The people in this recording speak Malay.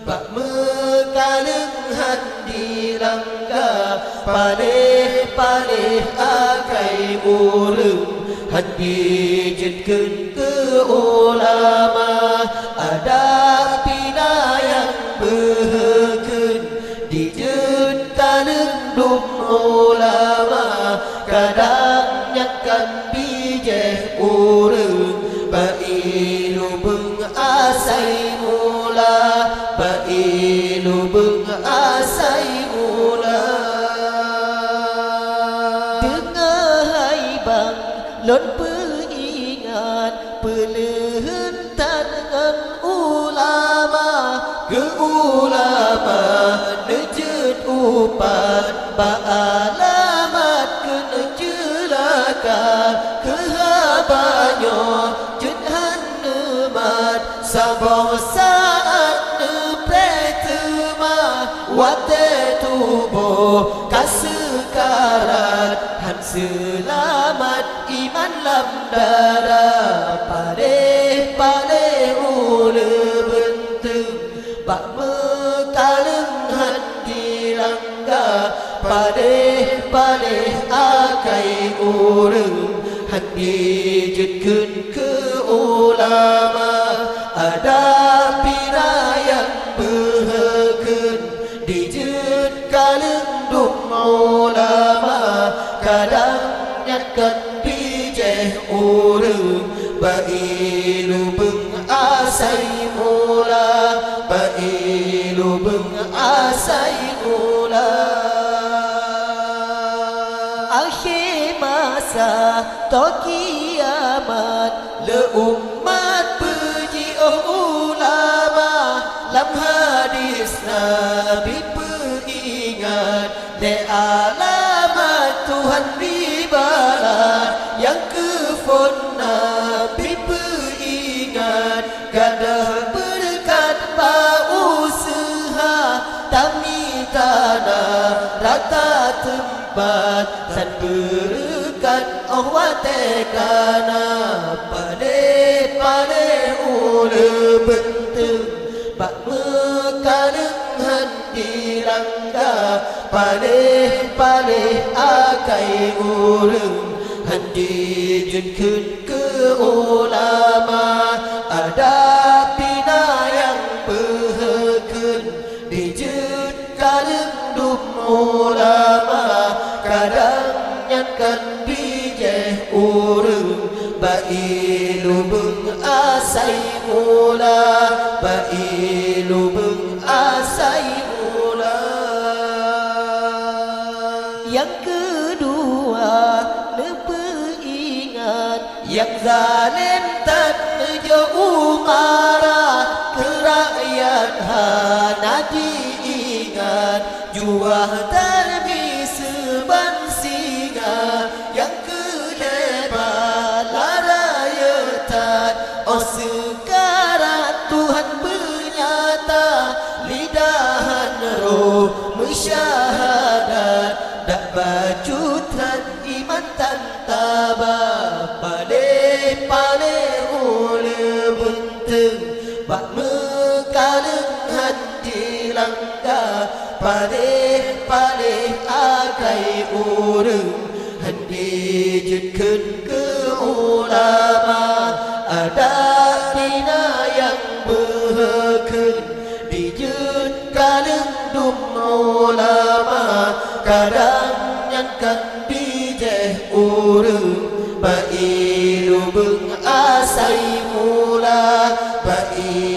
bak mekaleng hati langga paleh akai ulung hati jetkeun ke ulama ada pina yang behekeun dijeut kaleng dum ulama kadang nyakan bijeh urang bailu beung asai mula bailu beung asai mula Dengai bang lon peringat pelehen tangan ulama ke ulama nejeut upan ba alamat kena jelaka ke habanyo jethan nemat saboh saat nepretema wate tubuh kasekarat han selamat iman lam darah paleh ule bentuk bak mekaleng hati langga paleh akai urang hati jetkeun ke ulama ada pira yang behekeun dijeut kaleng dum ulama kadang nyakan bijeh urang bailu beung asai mula bailu beung asai mula akhir masa to kiamat le umat puji ulama lam hadis nabi peringat le alamat Tuhan di barat yang kefon nabi peringat gadah berkat usaha tami tanah rata tempat dan berkat Allah tekana paleh ule bentuk bak mekaleng hati langga paleh akai urang hati jetkeun ke ulama ada pina yang behekeun dijeut kaleng dum ulama kadang nyakan bijeh urang bailu beung asai mula bailu beung asai mula yang kedua neperingat yang zalim tak jauh marah ke rakyat hana diingat juah tarbi seban singa yang kedepan larayatan oh sekarang Tuhan bernyata lidahan roh musyahadat dak bajutan iman tantaba paleh ule bentuk bak mekaleng hati langga paleh akai urang hati jetkeun ke ulama ada pina yang behekeun dijeut kaleng dum ulama kadang nyakan bijeh urang bailu beung asai mula bailu